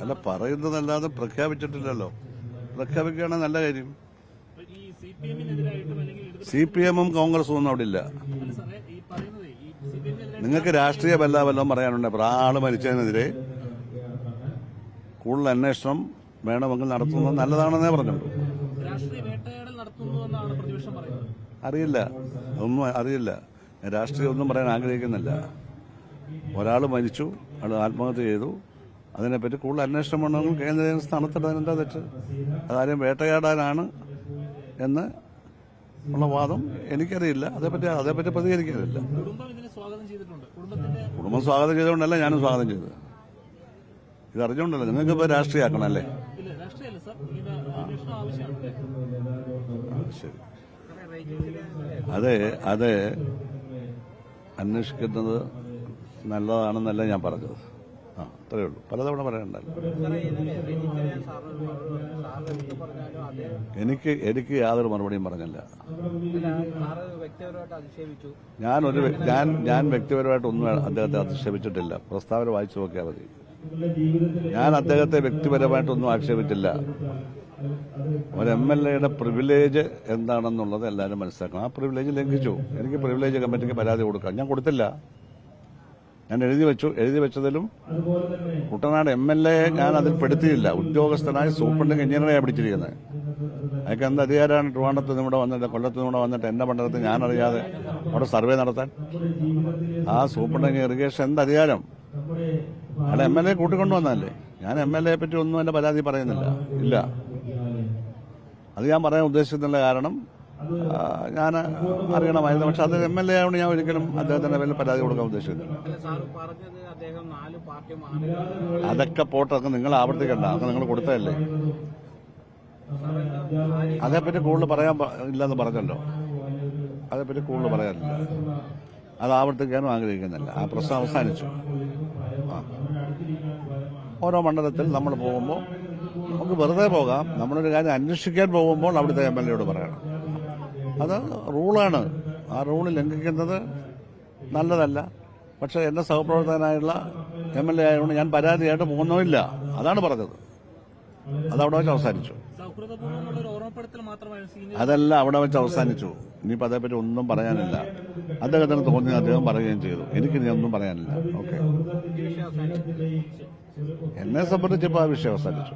അല്ല, പറയുന്നതല്ലാതെ പ്രഖ്യാപിച്ചിട്ടില്ലല്ലോ. പ്രഖ്യാപിക്കുകയാണ് നല്ല കാര്യം. CPM-ഉം കോൺഗ്രസും ഒന്നും അവിടെ ഇല്ല. നിങ്ങൾക്ക് രാഷ്ട്രീയ വല്ലതും പറയാനുണ്ട്. ആള് മരിച്ചതിനെതിരെ കൂടുതൽ അന്വേഷണം വേണമെങ്കിൽ നടത്തുന്നത് നല്ലതാണെന്നേ പറഞ്ഞുള്ളൂ. അറിയില്ല, ഒന്നും അറിയില്ല. രാഷ്ട്രീയം ഒന്നും പറയാൻ ആഗ്രഹിക്കുന്നില്ല. ഒരാൾ മരിച്ചു, അയാൾ ആത്മഹത്യ ചെയ്തു. അതിനെപ്പറ്റി കൂടുതൽ അന്വേഷണം വേണമെങ്കിൽ കേന്ദ്ര ഏജൻസി നടത്തേണ്ടതിനെന്താ തെറ്റ്? അതാരും വേട്ടയാടാനാണ് എന്ന് ഉള്ള വാദം എനിക്കറിയില്ല. അതേപ്പറ്റി പ്രതികരിക്കാനില്ല. കുടുംബം സ്വാഗതം ചെയ്തുകൊണ്ടല്ല ഞാനും സ്വാഗതം ചെയ്തത്. ഇത് അറിഞ്ഞുകൊണ്ടല്ലോ. നിങ്ങൾക്കിപ്പോൾ രാഷ്ട്രീയമാക്കണമല്ലേ? ശരി, അത് അന്വേഷിക്കുന്നത് നല്ലതാണെന്നല്ല ഞാൻ പറഞ്ഞത്. അത്രയേ ഉള്ളൂ. പലതവണ പറയണ്ടല്ലോ. എനിക്ക് യാതൊരു മറുപടിയും പറഞ്ഞില്ല. ഞാൻ വ്യക്തിപരമായിട്ടൊന്നും അദ്ദേഹത്തെ അധിക്ഷേപിച്ചിട്ടില്ല. പ്രസ്താവന വായിച്ചു നോക്കിയാൽ മതി. ഞാൻ അദ്ദേഹത്തെ വ്യക്തിപരമായിട്ടൊന്നും ആക്ഷേപിച്ചില്ല. ഒരു MLA-യുടെ പ്രിവിലേജ് എന്താണെന്നുള്ളത് എല്ലാവരും മനസ്സിലാക്കണം. ആ പ്രിവിലേജ് ലംഘിച്ചു. എനിക്ക് പ്രിവിലേജ് കമ്മിറ്റിക്ക് പരാതി കൊടുക്കാം. ഞാൻ കൊടുത്തില്ല. ഞാൻ എഴുതി വെച്ചതിലും കുട്ടനാട് MLA ഞാൻ അതിൽ പെടുത്തിയില്ല. ഉദ്യോഗസ്ഥനായി സൂപ്രണ്ടിംഗ് എഞ്ചിനീയറെ പിടിച്ചിരിക്കുന്നത്. അതൊക്കെ എന്ത് അധികാരമാണ് ട്രിവാൻഡ്രത്ത് നിന്ന് ഇവിടെ വന്നിട്ട്, കൊല്ലത്ത് നിന്ന് ഇവിടെ വന്നിട്ട് എന്റെ മണ്ഡലത്തിൽ ഞാനറിയാതെ അവിടെ സർവേ നടത്താൻ? ആ സൂപ്രണ്ടിംഗ് ഇറിഗേഷൻ എന്ത് അധികാരം? അയാളെ MLA കൂട്ടിക്കൊണ്ടുവന്നല്ലേ. ഞാൻ MLA-യെ പറ്റി ഒന്നും എന്റെ പരാതി പറയുന്നില്ല. ഇല്ല, അത് ഞാൻ പറയാൻ ഉദ്ദേശിക്കുന്നില്ല. കാരണം ഞാൻ അറിയണമായിരുന്നു. പക്ഷെ അത് MLA ആയതുകൊണ്ട് ഞാൻ ഒരിക്കലും അദ്ദേഹത്തിന്റെ പേരിൽ പരാതി കൊടുക്കാൻ ഉദ്ദേശിക്കുന്നില്ല. അതൊക്കെ പോട്ടൊക്കെ നിങ്ങൾ ആവർത്തിക്കണ്ട. അതൊക്കെ നിങ്ങൾ കൊടുത്തതല്ലേ. അതേപ്പറ്റി കൂടുതൽ പറയാൻ ഇല്ലെന്ന് പറഞ്ഞല്ലോ. അതേപ്പറ്റി കൂടുതൽ പറയാനില്ല. അത് ആവർത്തിക്കാനും ആഗ്രഹിക്കുന്നില്ല. ആ പ്രശ്നം അവസാനിച്ചു. ഓരോ മണ്ഡലത്തിൽ നമ്മൾ പോകുമ്പോൾ നമുക്ക് വെറുതെ പോകാം. നമ്മളൊരു കാര്യം അന്വേഷിക്കാൻ പോകുമ്പോൾ അവിടുത്തെ MLA-യോട് പറയണം. അത് റൂളാണ്. ആ റൂൾ ലംഘിക്കുന്നത് നല്ലതല്ല. പക്ഷെ എന്റെ സഹപ്രവർത്തകനായുള്ള MLA ആയതുകൊണ്ട് ഞാൻ പരാതിയായിട്ട് പോകുന്നില്ല. അതാണ് പറഞ്ഞത്. അതവിടെ വെച്ച് അവസാനിച്ചു. അതല്ല, അവിടെ വെച്ച് അവസാനിച്ചു. ഇനിയിപ്പോൾ അതേപ്പറ്റി ഒന്നും പറയാനില്ല. അദ്ദേഹത്തിന് തോന്നി അദ്ദേഹം പറയുകയും ചെയ്തു. എനിക്കിനി ഒന്നും പറയാനില്ല. ഓക്കെ, എന്നെ സംബന്ധിച്ചിപ്പോൾ ആ വിഷയം അവസാനിച്ചു.